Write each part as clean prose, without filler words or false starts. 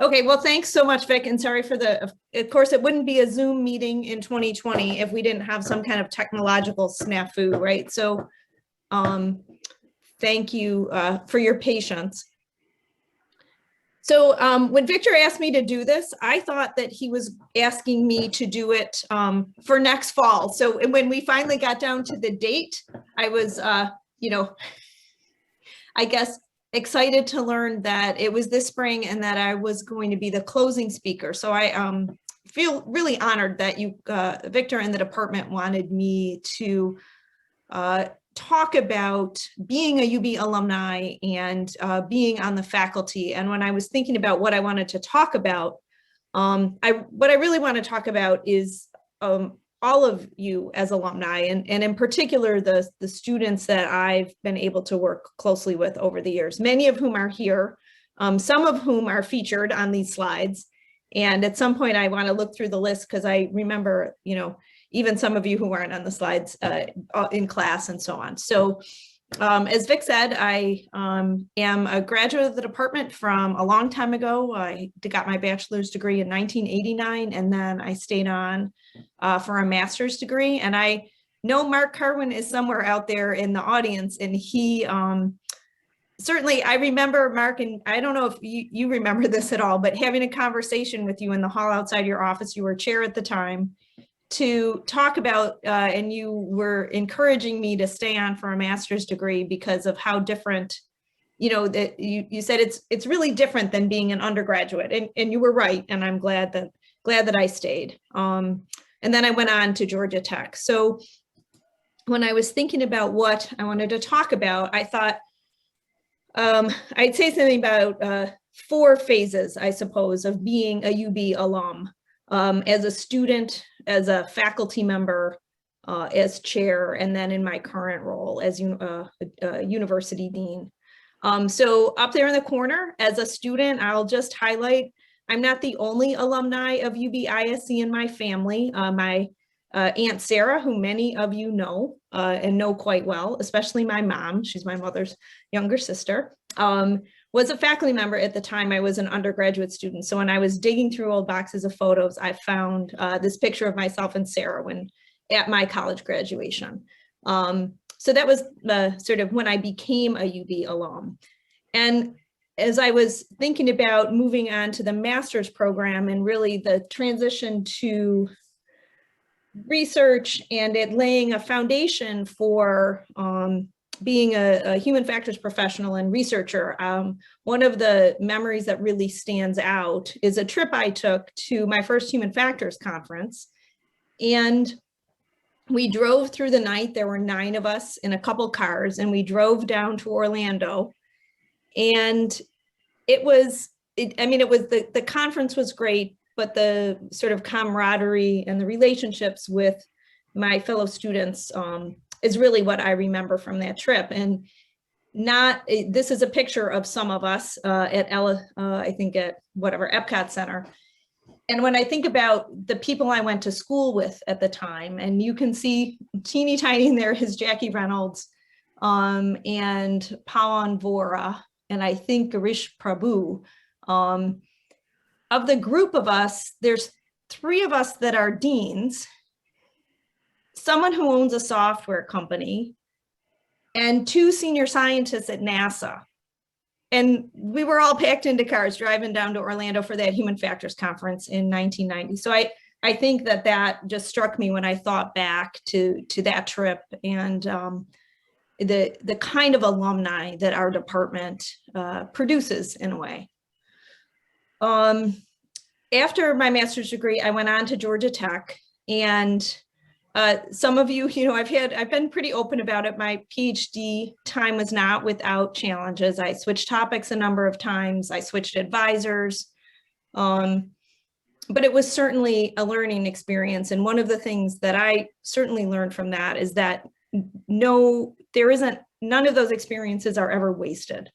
Okay, well, thanks so much, Vic, and sorry for of course, it wouldn't be a Zoom meeting in 2020 if we didn't have some kind of technological snafu, right? So thank you for your patience. So when Victor asked me to do this, I thought that he was asking me to do it for next fall. So when we finally got down to the date, I was, I guess, excited to learn that it was this spring and that I was going to be the closing speaker. So I feel really honored that you, Victor and the department wanted me to talk about being a UB alumni and being on the faculty. And when I was thinking about what I wanted to talk about, what I really want to talk about is all of you as alumni, and in particular, the students that I've been able to work closely with over the years, many of whom are here, some of whom are featured on these slides. And at some point I want to look through the list because I remember, even some of you who weren't on the slides in class and so on. So as Vic said, I am a graduate of the department from a long time ago. I got my bachelor's degree in 1989, and then I stayed on for a master's degree. And I know Mark Carwin is somewhere out there in the audience, and he certainly, I remember, Mark, and I don't know if you remember this at all, but having a conversation with you in the hall outside your office, you were chair at the time, to talk about, and you were encouraging me to stay on for a master's degree because of how different, that you said it's really different than being an undergraduate, and you were right, and I'm glad that I stayed. And then I went on to Georgia Tech. So when I was thinking about what I wanted to talk about, I thought I'd say something about 4 phases, I suppose, of being a UB alum. As a student, as a faculty member, as chair, and then in my current role as university dean. So up there in the corner, as a student, I'll just highlight, I'm not the only alumni of UB-ISE in my family. My Aunt Sarah, who many of you know and know quite well, especially my mom, she's my mother's younger sister, was a faculty member at the time I was an undergraduate student. So when I was digging through old boxes of photos, I found this picture of myself and Sarah at my college graduation. So that was sort of when I became a UB alum. And as I was thinking about moving on to the master's program and really the transition to research and it laying a foundation for being a human factors professional and researcher, one of the memories that really stands out is a trip I took to my first human factors conference. And we drove through the night. There were 9 of us in a couple cars, and we drove down to Orlando. And the conference was great, but the sort of camaraderie and the relationships with my fellow students is really what I remember from that trip. And this is a picture of some of us at Epcot Center. And when I think about the people I went to school with at the time, and you can see teeny tiny in there is Jackie Reynolds and Pawan Vora, and I think Girish Prabhu. Of the group of us, there's 3 of us that are deans, someone who owns a software company, and 2 senior scientists at NASA. And we were all packed into cars driving down to Orlando for that Human Factors Conference in 1990. So I think that just struck me when I thought back to that trip and the kind of alumni that our department produces in a way. After my master's degree, I went on to Georgia Tech, and some of you, I've been pretty open about it. My PhD time was not without challenges. I switched topics a number of times. I switched advisors, but it was certainly a learning experience. And one of the things that I certainly learned from that is that none of those experiences are ever wasted.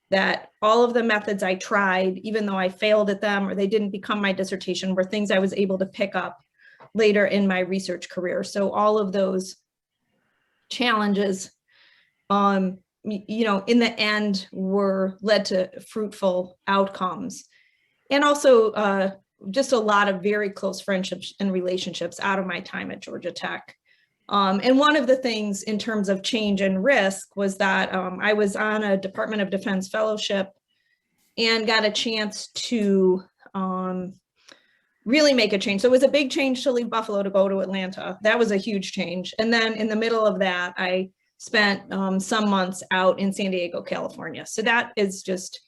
That all of the methods I tried, even though I failed at them or they didn't become my dissertation, were things I was able to pick up later in my research career. So all of those challenges, in the end, led to fruitful outcomes. and also just a lot of very close friendships and relationships out of my time at Georgia Tech. And one of the things in terms of change and risk was that I was on a Department of Defense fellowship and got a chance to really make a change. So it was a big change to leave Buffalo to go to Atlanta. That was a huge change. And then in the middle of that, I spent some months out in San Diego, California. So that is just,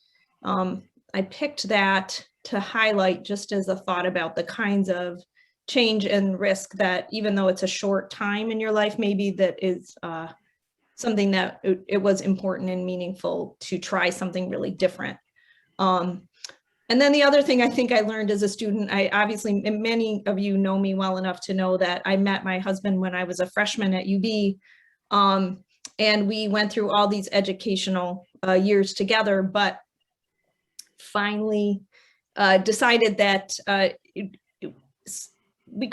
I picked that to highlight just as a thought about the kinds of change and risk that, even though it's a short time in your life, maybe that is something that it was important and meaningful to try something really different. And then the other thing I think I learned as a student, I obviously, many of you know me well enough to know that I met my husband when I was a freshman at UB, and we went through all these educational years together, but finally decided that we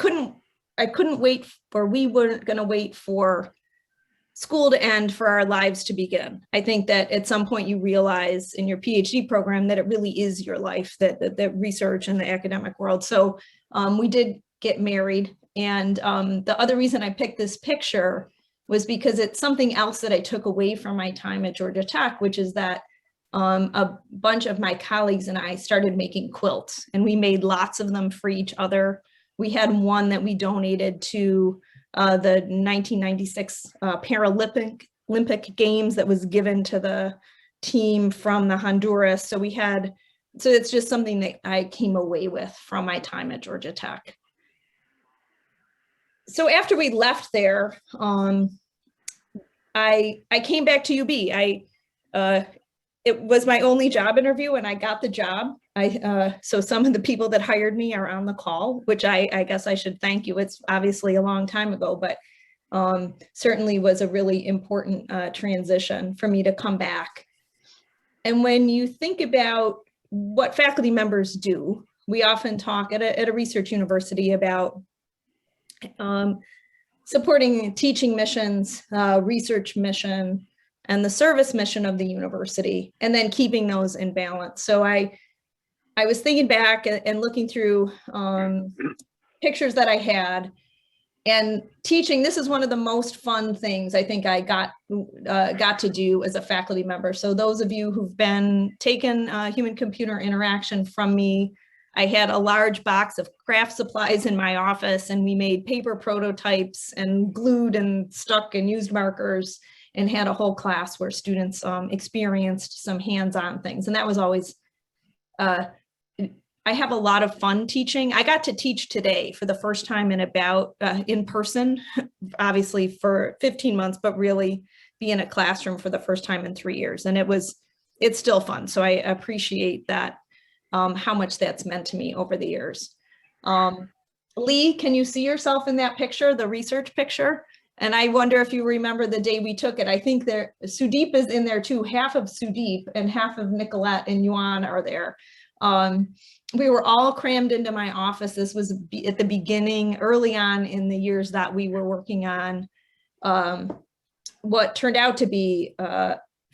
weren't going to wait for school to end for our lives to begin. I think that at some point you realize in your PhD program that it really is your life, that research in the academic world. So we did get married. And the other reason I picked this picture was because it's something else that I took away from my time at Georgia Tech, which is that a bunch of my colleagues and I started making quilts, and we made lots of them for each other. We had one that we donated to the 1996 Paralympic Games that was given to the team from the Honduras. So it's just something that I came away with from my time at Georgia Tech. So after we left there, I came back to UB. It was my only job interview and I got the job. So some of the people that hired me are on the call, which I guess I should thank you. It's obviously a long time ago, but certainly was a really important transition for me to come back. And when you think about what faculty members do, we often talk at a research university about supporting teaching missions, research mission, and the service mission of the university, and then keeping those in balance. So I was thinking back and looking through pictures that I had, and teaching. This is one of the most fun things I think I got to do as a faculty member. So those of you who've taken human-computer interaction from me, I had a large box of craft supplies in my office, and we made paper prototypes and glued and stuck and used markers, and had a whole class where students experienced some hands-on things. And that was always, I have a lot of fun teaching. I got to teach today for the first time in person, obviously for 15 months, but really be in a classroom for the first time in 3 years. And it's still fun. So I appreciate that, how much that's meant to me over the years. Lee, can you see yourself in that picture, the research picture? And I wonder if you remember the day we took it. I think Sudeep is in there too. Half of Sudeep and half of Nicolette and Yuan are there. We were all crammed into my office. This was at the beginning, early on in the years that we were working on what turned out to be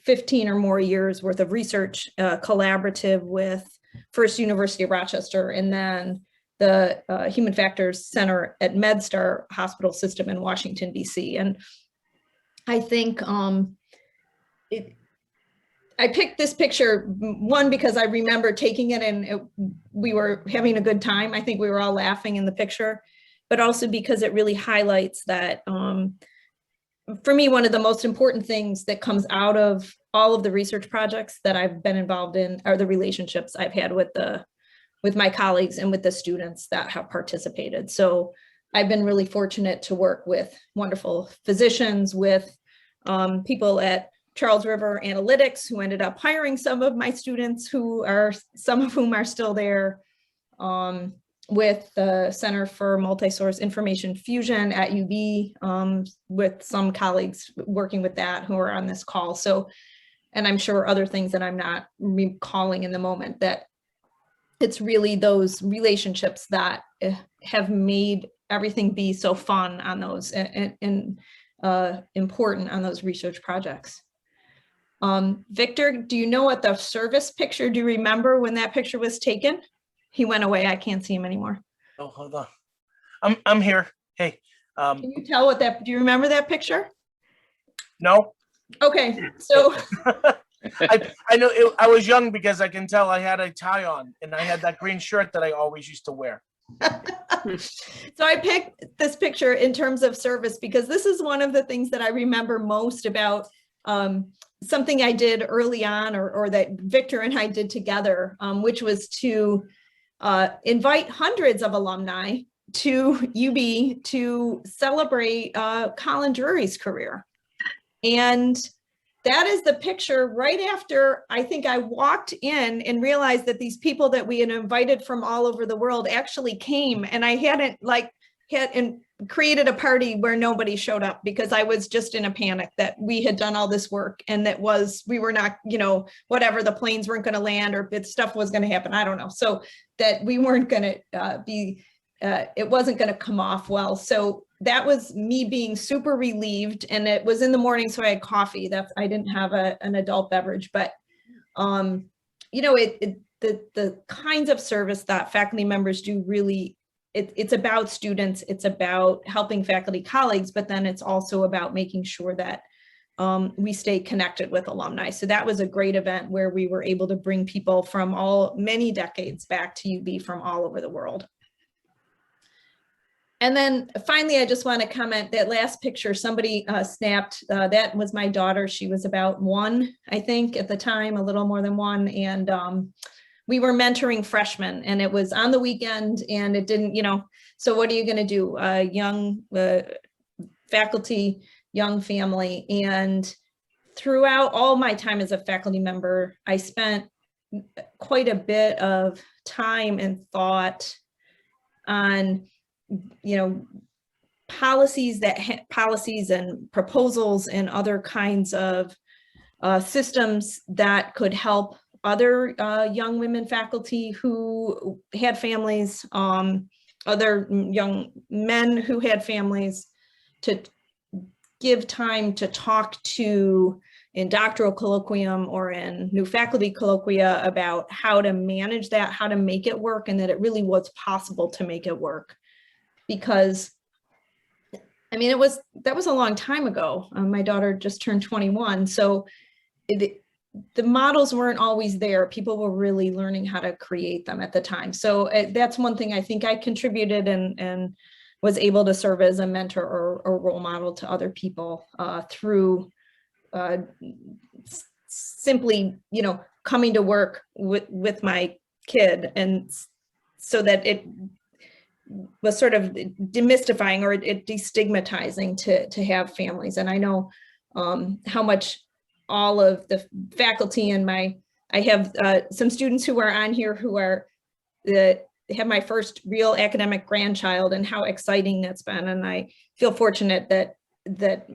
15 or more years worth of research collaborative with First University of Rochester, and then the Human Factors Center at MedStar Hospital System in Washington, D.C. And I think I picked this picture, one, because I remember taking it and we were having a good time. I think we were all laughing in the picture, but also because it really highlights that, for me, one of the most important things that comes out of all of the research projects that I've been involved in are the relationships I've had with my colleagues and with the students that have participated. So I've been really fortunate to work with wonderful physicians, with people at Charles River Analytics who ended up hiring some of my students, some of whom are still there, with the Center for Multi-Source Information Fusion at UB, with some colleagues working with that who are on this call. So, and I'm sure other things that I'm not recalling in the moment, that it's really those relationships that have made everything be so fun on those and important on those research projects. Victor, do you know what the service picture, do you remember when that picture was taken? He went away. I can't see him anymore. Oh, hold on. I'm here. Hey. Can you tell what that, do you remember that picture? No. Okay, so. I know I was young because I can tell I had a tie on and I had that green shirt that I always used to wear. So I picked this picture in terms of service because this is one of the things that I remember most about something I did early on or that Victor and I did together, which was to invite hundreds of alumni to UB to celebrate Colin Drury's career. And that is the picture right after I think I walked in and realized that these people that we had invited from all over the world actually came, and I hadn't created a party where nobody showed up because I was just in a panic that we had done all this work and we were not, whatever, the planes weren't going to land or if stuff was going to happen. I don't know. So that we weren't going to it wasn't going to come off well. So that was me being super relieved, and it was in the morning, so I had coffee. I didn't have an adult beverage, but the kinds of service that faculty members do really, it's about students, it's about helping faculty colleagues, but then it's also about making sure that we stay connected with alumni. So that was a great event where we were able to bring people from many decades back to UB from all over the world. And then finally, I just want to comment that last picture somebody snapped, that was my daughter. She was about 1, I think, at the time, a little more than 1. And we were mentoring freshmen, and it was on the weekend, and it didn't, so what are you going to do? Young faculty, young family. And throughout all my time as a faculty member, I spent quite a bit of time and thought on policies and proposals and other kinds of systems that could help other young women faculty who had families, other young men who had families, to give time to talk to in doctoral colloquium or in new faculty colloquia about how to manage that, how to make it work, and that it really was possible to make it work. Because I mean, that was a long time ago. My daughter just turned 21. So the models weren't always there. People were really learning how to create them at the time. So that's one thing I think I contributed and was able to serve as a mentor or role model to other people through simply, coming to work with my kid, and so that it was sort of demystifying or destigmatizing to have families. And I know how much all of the faculty and I have some students who are on here who are have my first real academic grandchild, and how exciting that's been. And I feel fortunate that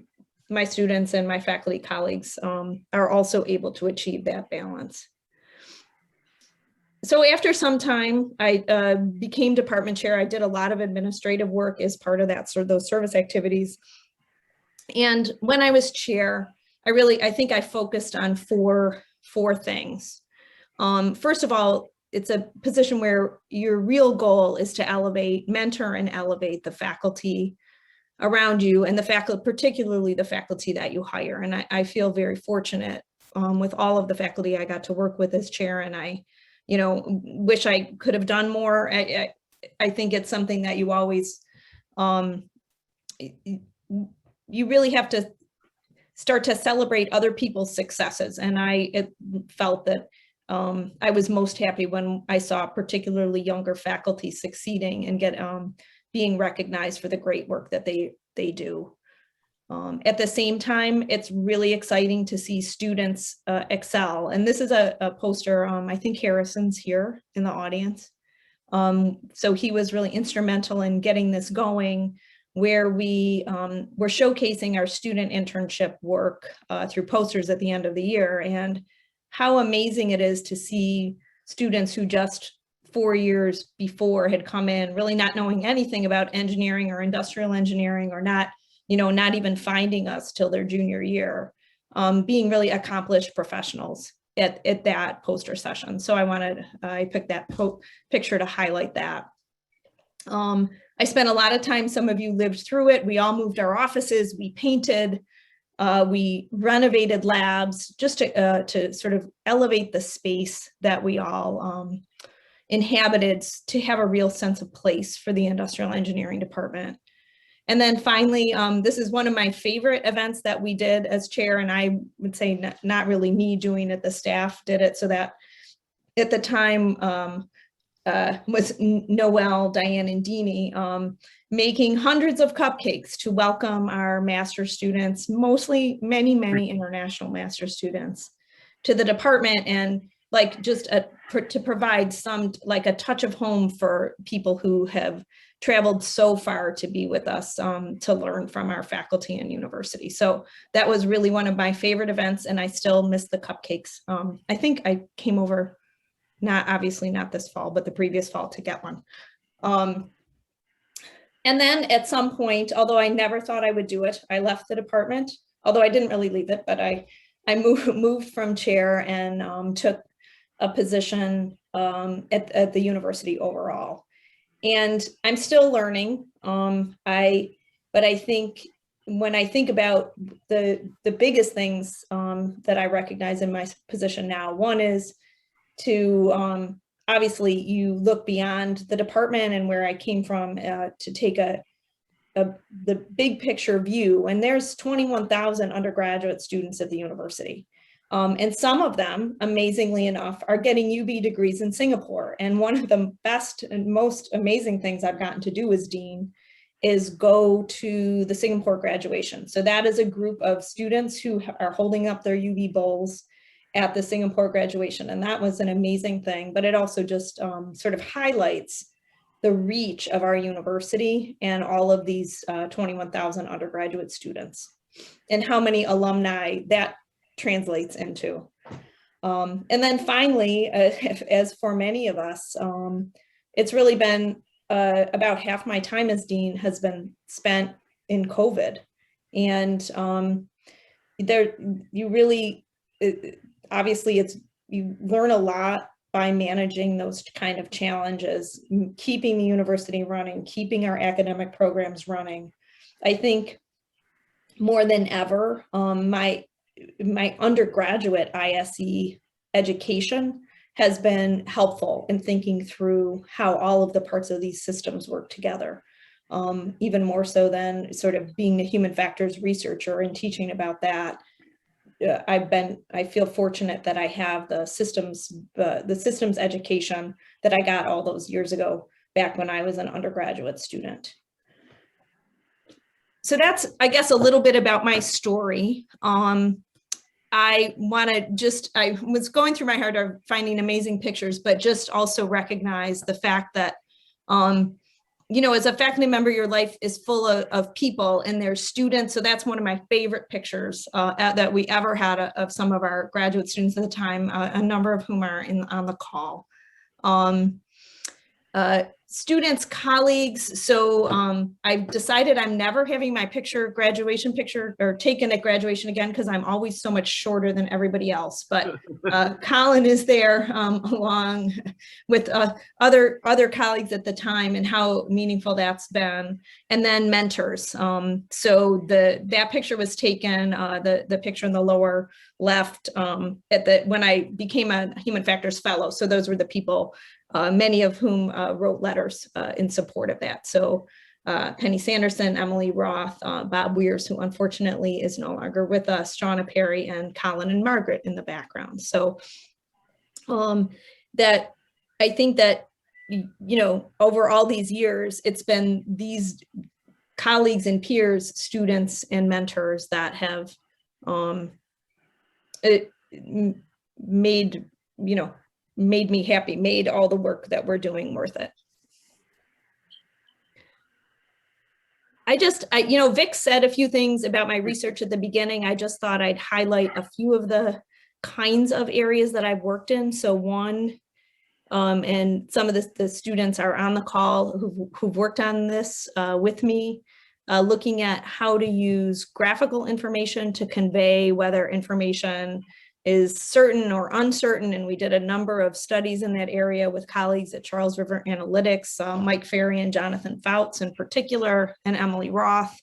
my students and my faculty colleagues are also able to achieve that balance. So after some time, I became department chair. I did a lot of administrative work as part of that, those service activities. And when I was chair, I think I focused on four things. First of all, it's a position where your real goal is to mentor and elevate the faculty around you, and the faculty, particularly the faculty that you hire. And I feel very fortunate with all of the faculty I got to work with as chair, and I wish I could have done more. I think it's something that you always, you really have to start to celebrate other people's successes. And I felt that I was most happy when I saw particularly younger faculty succeeding and being recognized for the great work that they do. At the same time, it's really exciting to see students excel. And this is a poster, I think Harrison's here in the audience. So he was really instrumental in getting this going, where we were showcasing our student internship work through posters at the end of the year, and how amazing it is to see students who just 4 years before had come in really not knowing anything about engineering or industrial engineering, or not even finding us till their junior year, being really accomplished professionals. at that poster session. So I picked that picture to highlight that. I spent a lot of time, some of you lived through it. We all moved our offices, we painted, we renovated labs just to sort of elevate the space that we all inhabited to have a real sense of place for the industrial engineering department. And then finally, this is one of my favorite events that we did as chair, and I would say not really me doing it, the staff did it, so that at the time was Noelle, Diane, and Deanie, making hundreds of cupcakes to welcome our master students, mostly many international master students, to the department, and like just to provide some, like a touch of home for people who have traveled so far to be with us, to learn from our faculty and university. So that was really one of my favorite events, and I still miss the cupcakes. I think I came over, obviously not this fall, but the previous fall to get one. And then at some point, although I never thought I would do it, I left the department, although I didn't really leave it, but I moved from chair and took a position at the university overall. And I'm still learning. But I think when I think about the biggest things that I recognize in my position now, one is to obviously you look beyond the department and where I came from to take the big picture view. And there's 21,000 undergraduate students at the university. And some of them, amazingly enough, are getting UB degrees in Singapore. And one of the best and most amazing things I've gotten to do as dean is go to the Singapore graduation. So that is a group of students who are holding up their UB bowls at the Singapore graduation. And that was an amazing thing, but it also just sort of highlights the reach of our university and all of these 21,000 undergraduate students and how many alumni that translates into. And then finally, as for many of us, it's really been about half my time as dean has been spent in COVID. And you really, obviously you learn a lot by managing those kind of challenges, keeping the university running, keeping our academic programs running. I think more than ever, my undergraduate ISE education has been helpful in thinking through how all of the parts of these systems work together, even more so than sort of being a human factors researcher and teaching about that. I feel fortunate that I have the systems education that I got all those years ago, back when I was an undergraduate student. So that's, I guess, a little bit about my story. I was going through my heart of finding amazing pictures, but just also recognize the fact that, as a faculty member, your life is full of people and there's students. So that's one of my favorite pictures that we ever had of some of our graduate students at the time, a number of whom are on the call. Students, colleagues. So I've decided I'm never having my graduation picture or taken at graduation again, because I'm always so much shorter than everybody else. But Colin is there along with other colleagues at the time, and how meaningful that's been. And then mentors. So that picture was taken, the picture in the lower left when I became a Human Factors Fellow. So those were the people, many of whom wrote letters in support of that. So Penny Sanderson, Emily Roth, Bob Weirs, who unfortunately is no longer with us, Shauna Perry, and Colin and Margaret in the background. So that I think that, over all these years, it's been these colleagues and peers, students and mentors that have made me happy, made all the work that we're doing worth it. Vic said a few things about my research at the beginning. I just thought I'd highlight a few of the kinds of areas that I've worked in. So one, and some of the students are on the call who've worked on this with me, looking at how to use graphical information to convey whether information is certain or uncertain. And we did a number of studies in that area with colleagues at Charles River Analytics, Mike Ferry and Jonathan Fouts in particular, and Emily Roth.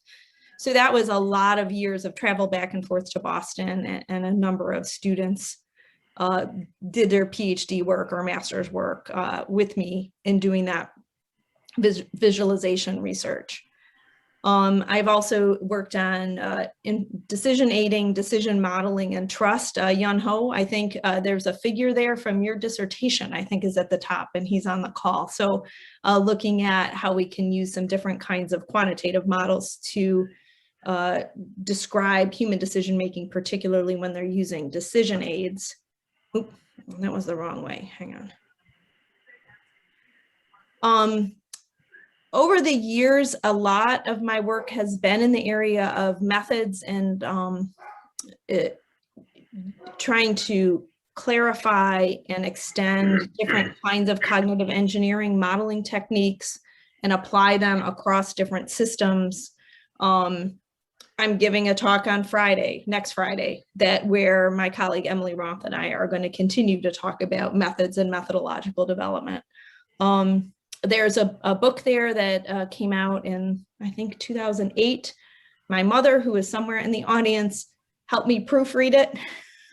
So that was a lot of years of travel back and forth to Boston, and a number of students did their PhD work or master's work with me in doing that visualization research. I've also worked on in decision aiding, decision modeling, and trust. Yun Ho, I think there's a figure there from your dissertation, I think is at the top, and he's on the call. So looking at how we can use some different kinds of quantitative models to describe human decision-making, particularly when they're using decision aids. Oop, that was the wrong way, hang on. Over the years, a lot of my work has been in the area of methods and trying to clarify and extend different kinds of cognitive engineering modeling techniques and apply them across different systems. I'm giving a talk on Friday, next Friday, where my colleague Emily Roth and I are going to continue to talk about methods and methodological development. There's a book there that came out in, I think, 2008. My mother, who is somewhere in the audience, helped me proofread it.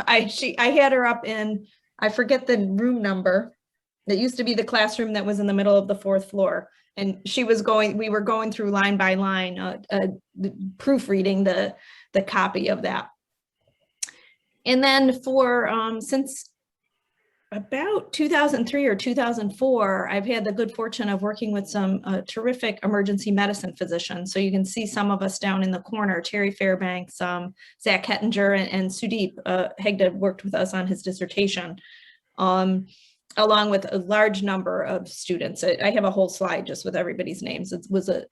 I had her up in, I forget the room number. That used to be the classroom that was in the middle of the 4th floor. And we were going through line by line, proofreading the copy of that. And then since about 2003 or 2004, I've had the good fortune of working with some terrific emergency medicine physicians. So you can see some of us down in the corner, Terry Fairbanks, Zach Hettinger, and Sudeep Hegde worked with us on his dissertation. Along with a large number of students. I have a whole slide just with everybody's names. It was a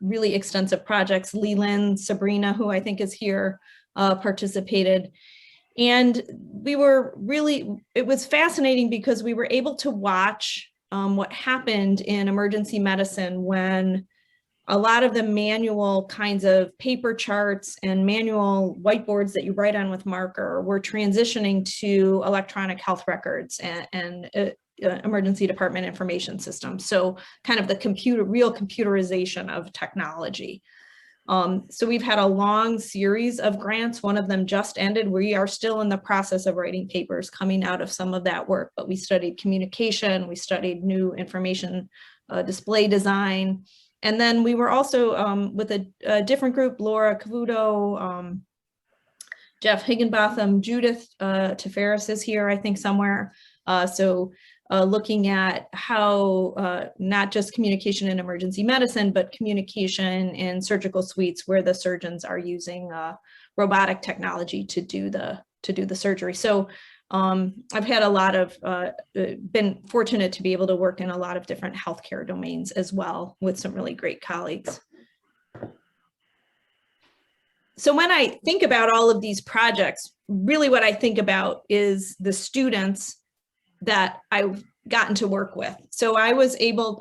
really extensive project. Leland, Sabrina, who I think is here, participated. And it was fascinating because we were able to watch what happened in emergency medicine when a lot of the manual kinds of paper charts and manual whiteboards that you write on with marker were transitioning to electronic health records and emergency department information systems. So kind of the real computerization of technology. So we've had a long series of grants. One of them just ended. We are still in the process of writing papers coming out of some of that work, but we studied communication, we studied new information display design. And then we were also with a different group, Laura Cavuto, Jeff Higginbotham, Judith Teferis is here, I think somewhere. Looking at how not just communication in emergency medicine, but communication in surgical suites where the surgeons are using robotic technology to do the surgery. So I've had been fortunate to be able to work in a lot of different healthcare domains as well with some really great colleagues. So when I think about all of these projects, really what I think about is the students that I've gotten to work with. So I was able,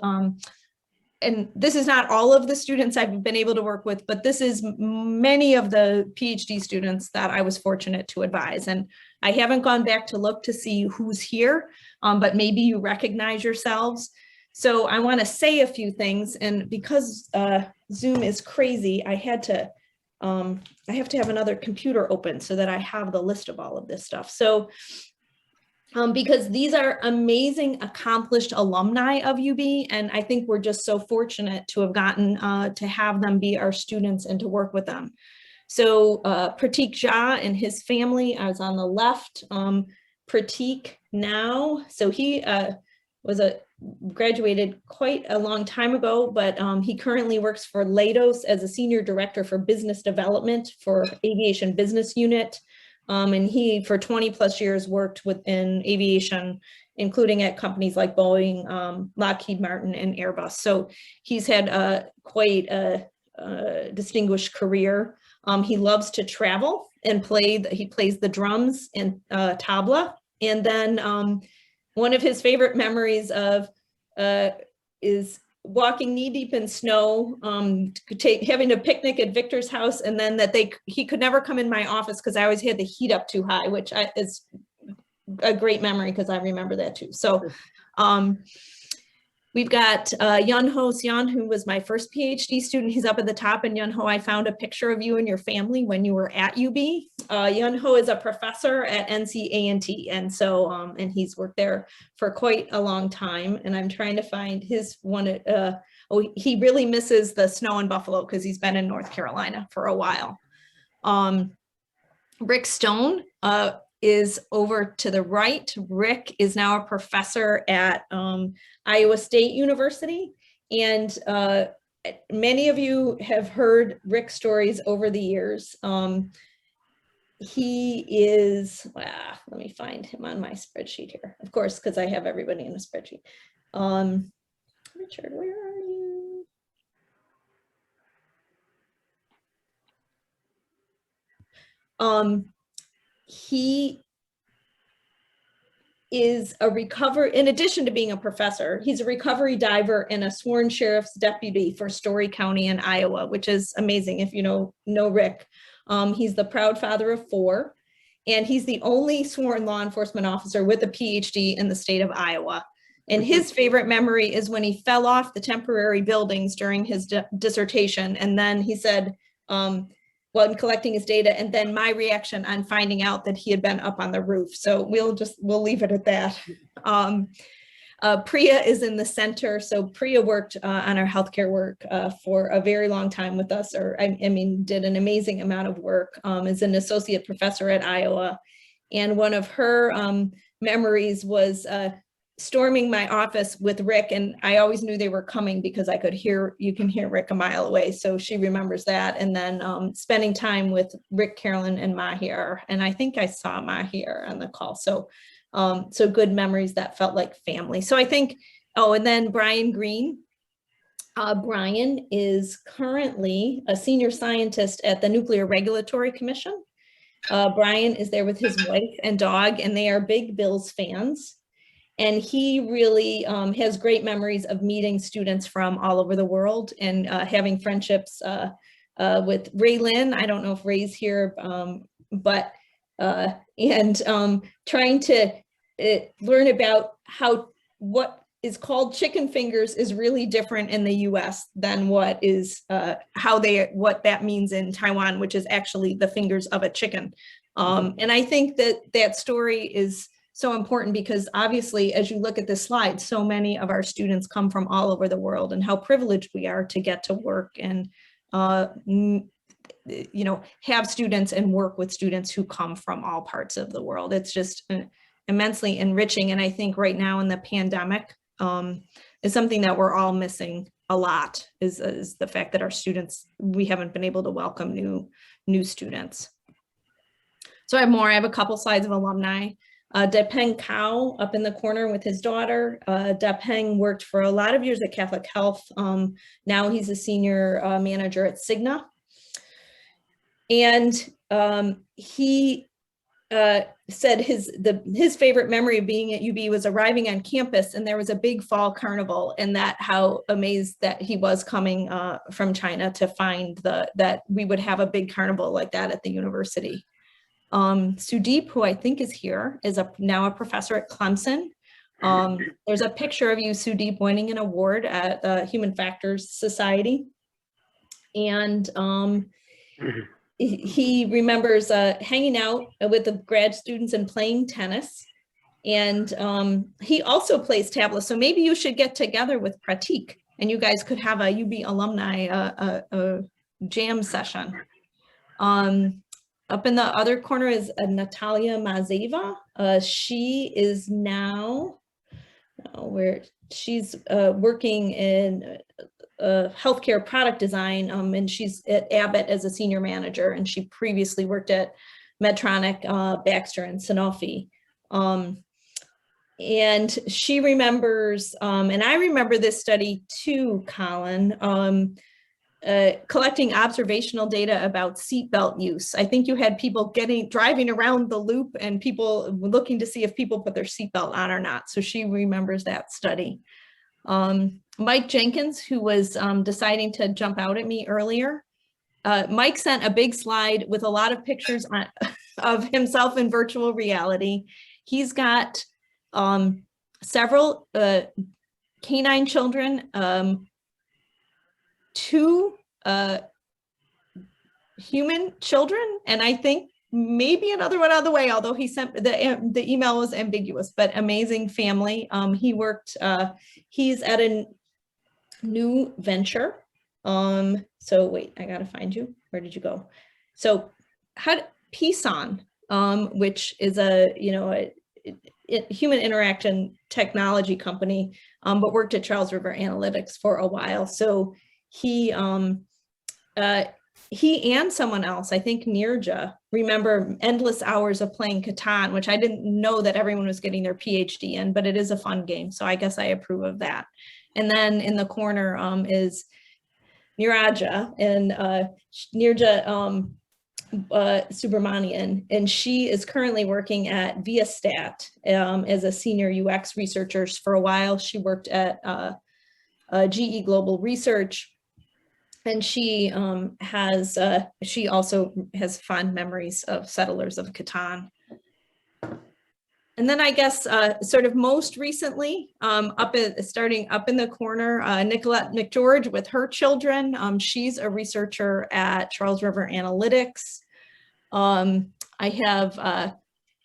and this is not all of the students I've been able to work with, but this is many of the PhD students that I was fortunate to advise. And I haven't gone back to look to see who's here, but maybe you recognize yourselves. So I want to say a few things, and because Zoom is crazy, I have to have another computer open so that I have the list of all of this stuff. So because these are amazing, accomplished alumni of UB, and I think we're just so fortunate to have gotten to have them be our students and to work with them. So Pratik Jha and his family, I was on the left. Pratik now, so he graduated quite a long time ago, but he currently works for Leidos as a senior director for business development for aviation business unit. And he, for 20 plus years, worked within aviation, including at companies like Boeing, Lockheed Martin, and Airbus. So he's had quite a distinguished career. He loves to travel and he plays the drums and tabla. And then one of his favorite memories is walking knee deep in snow, having a picnic at Victor's house, and then that he could never come in my office because I always had the heat up too high, which is a great memory because I remember that too. So we've got Yun Ho Seon, who was my first PhD student. He's up at the top. And Yun Ho, I found a picture of you and your family when you were at UB. Yun Ho is a professor at NC A&T. And so, and he's worked there for quite a long time. And I'm trying to find his one. He really misses the snow in Buffalo because he's been in North Carolina for a while. Rick Stone is over to the right. Rick is now a professor at Iowa State University. And many of you have heard Rick's stories over the years. He is, let me find him on my spreadsheet here, of course, because I have everybody in a spreadsheet. Richard, where are you? He is in addition to being a professor, he's a recovery diver and a sworn sheriff's deputy for Story County in Iowa, which is amazing if you know Rick. He's the proud father of 4, and he's the only sworn law enforcement officer with a PhD in the state of Iowa. And his favorite memory is when he fell off the temporary buildings during his dissertation. And then he said, well, in collecting his data, and then my reaction on finding out that he had been up on the roof. So we'll leave it at that. Priya is in the center. So Priya worked on our healthcare work for a very long time with us, did an amazing amount of work as an associate professor at Iowa. And one of her memories was storming my office with Rick, and I always knew they were coming because you can hear Rick a mile away. So she remembers that. And then spending time with Rick, Carolyn, and Mahir. And I think I saw Mahir on the call. So good memories that felt like family. So I think, and then Brian Greene. Brian is currently a senior scientist at the Nuclear Regulatory Commission. Brian is there with his wife and dog, and they are big Bills fans. And he really has great memories of meeting students from all over the world and having friendships with Ray Lynn. I don't know if Ray's here, but trying to learn about what is called chicken fingers is really different in the US than what that means in Taiwan, which is actually the fingers of a chicken. And I think that story is so important because obviously, as you look at this slide, so many of our students come from all over the world, and how privileged we are to get to work and have students and work with students who come from all parts of the world. It's just immensely enriching. And I think right now in the pandemic is something that we're all missing a lot is the fact that our students, we haven't been able to welcome new students. So I have a couple slides of alumni. Depeng Kao up in the corner with his daughter. Depeng worked for a lot of years at Catholic Health. Now he's a senior manager at Cigna. And he said his favorite memory of being at UB was arriving on campus, and there was a big fall carnival, and how amazed that he was coming from China to find that we would have a big carnival like that at the university. Sudeep, who I think is here, is now a professor at Clemson. There's a picture of you, Sudeep, winning an award at the Human Factors Society. And he remembers hanging out with the grad students and playing tennis. And he also plays tabla. So maybe you should get together with Pratik and you guys could have a UB alumni jam session. Up in the other corner is Natalia Mazeva. She is now she's working in healthcare product design, and she's at Abbott as a senior manager, and she previously worked at Medtronic, Baxter, and Sanofi. And she remembers, and I remember this study too, Colin, collecting observational data about seatbelt use. I think you had people driving around the loop and people looking to see if people put their seatbelt on or not. So she remembers that study. Mike Jenkins, who was deciding to jump out at me earlier. Mike sent a big slide with a lot of pictures of himself in virtual reality. He's got several canine children, 2 human children, and I think maybe another one on the way, although he sent the email was ambiguous, but amazing family. He worked, he's at a new venture. So wait, I gotta find you. Where did you go? So Bisantz, which is a human interaction technology company, but worked at Charles River Analytics for a while. So he and someone else, I think Nirja, remember endless hours of playing Catan, which I didn't know that everyone was getting their PhD in, but it is a fun game. So I guess I approve of that. And then in the corner is Niraja, and Nirja Subramanian, and she is currently working at Viastat as a senior UX researcher. For a while, she worked at GE Global Research, and she she also has fond memories of Settlers of Catan. And then I guess sort of most recently, starting up in the corner, Nicolette Mcgeorge with her children. She's a researcher at Charles River Analytics. I have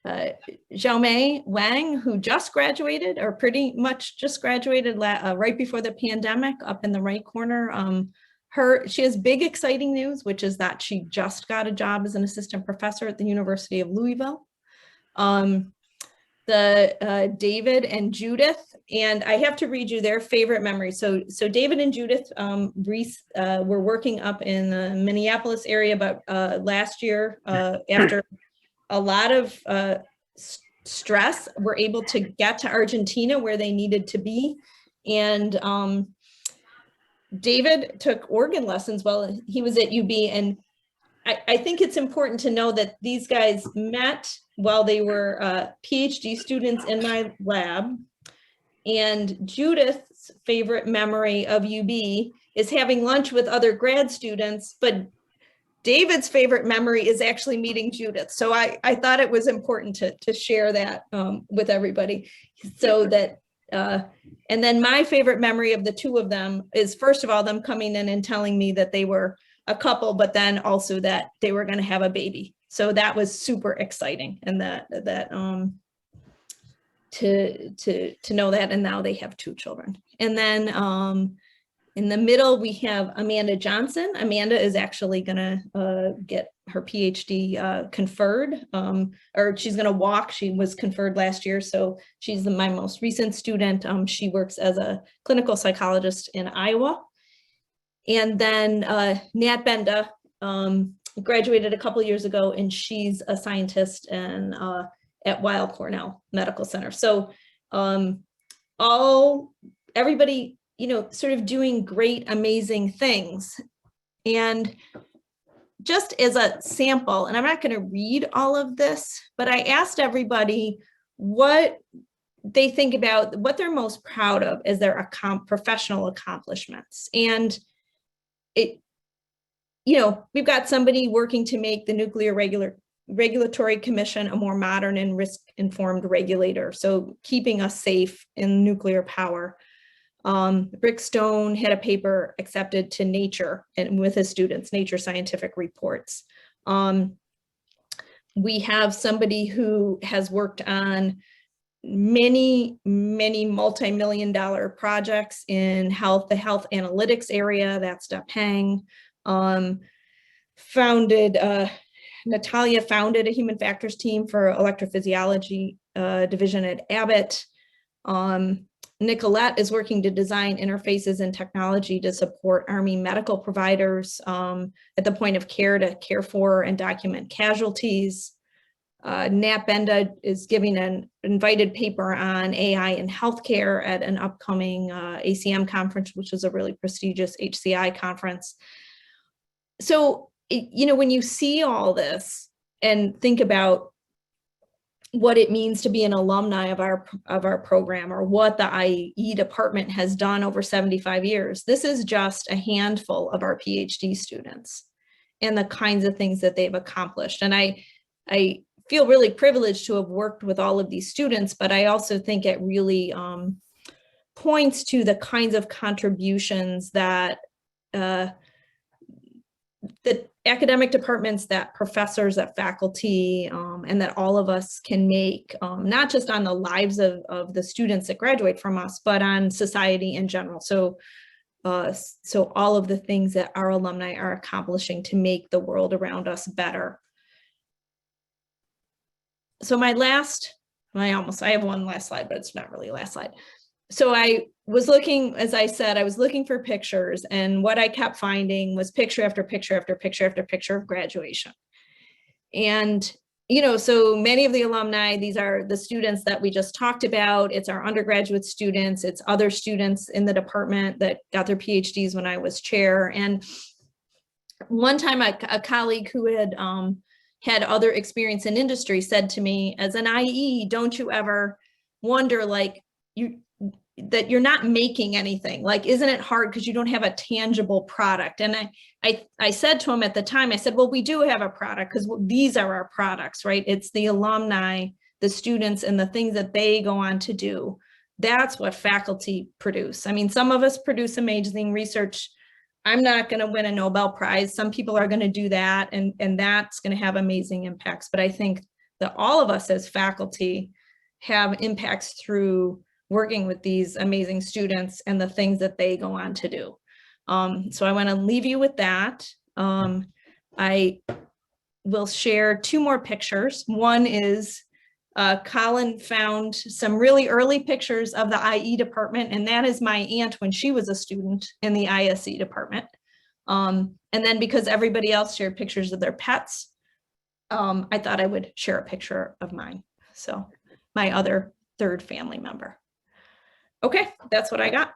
Xiaomei Wang, who just graduated, or pretty much just graduated right before the pandemic, up in the right corner. She has big, exciting news, which is that she just got a job as an assistant professor at the University of Louisville. David and Judith, and I have to read you their favorite memories. So David and Judith were working up in the Minneapolis area, but last year, after a lot of stress, were able to get to Argentina where they needed to be. And David took organ lessons while he was at UB, and I think it's important to know that these guys met while they were PhD students in my lab. And Judith's favorite memory of UB is having lunch with other grad students, but David's favorite memory is actually meeting Judith. So I thought it was important to share that with everybody. So that, and then my favorite memory of the two of them is, first of all, them coming in and telling me that they were a couple, but then also that they were going to have a baby. So that was super exciting, and to know that, and now they have 2 children. And then in the middle we have Amanda Johnson. Amanda is actually going to get her PhD conferred, or she's going to walk. She was conferred last year, so she's my most recent student. She works as a clinical psychologist in Iowa. And then Nat Benda graduated a couple of years ago, and she's a scientist at Weill Cornell Medical Center. So everybody, sort of doing great, amazing things. And just as a sample, and I'm not going to read all of this, but I asked everybody what they think about, what they're most proud of as their professional accomplishments. And we've got somebody working to make the Nuclear Regulatory Commission a more modern and risk-informed regulator, so keeping us safe in nuclear power. Rick Stone had a paper accepted to Nature, and with his students, Nature Scientific Reports. We have somebody who has worked on many multi-million-dollar projects in the health analytics area. That's Dep Heng. Natalia founded a human factors team for electrophysiology division at Abbott. Nicolette is working to design interfaces and technology to support Army medical providers at the point of care to care for and document casualties. Nat Benda is giving an invited paper on AI in healthcare at an upcoming ACM conference, which is a really prestigious HCI conference. So, when you see all this and think about, what it means to be an alumni of our program, or what the IE department has done over 75 years. This is just a handful of our PhD students and the kinds of things that they've accomplished. And I feel really privileged to have worked with all of these students, but I also think it really points to the kinds of contributions that the academic departments, that professors, that faculty, and that all of us can make, not just on the lives of the students that graduate from us, but on society in general. So all of the things that our alumni are accomplishing to make the world around us better. So I have one last slide, but it's not really a last slide. So I was looking, as I said, I was looking for pictures, and what I kept finding was picture after picture after picture after picture of graduation. And, you know, so many of the alumni, these are the students that we just talked about. It's our undergraduate students, it's other students in the department that got their PhDs when I was chair. And one time a colleague who had had other experience in industry said to me, as an IE, don't you ever wonder, like, that you're not making anything? Like, isn't it hard because you don't have a tangible product? And I said to him at the time, I said, well, we do have a product, because these are our products, right? It's the alumni, the students, and the things that they go on to do. That's what faculty produce. I mean, some of us produce amazing research. I'm not going to win a Nobel Prize. Some people are going to do that, and that's going to have amazing impacts. But I think that all of us as faculty have impacts through working with these amazing students and the things that they go on to do. So I want to leave you with that. I will share two more pictures. One is Colin found some really early pictures of the IE department, and that is my aunt when she was a student in the ISE department. And then because everybody else shared pictures of their pets, I thought I would share a picture of mine. So my other third family member. Okay, that's what I got.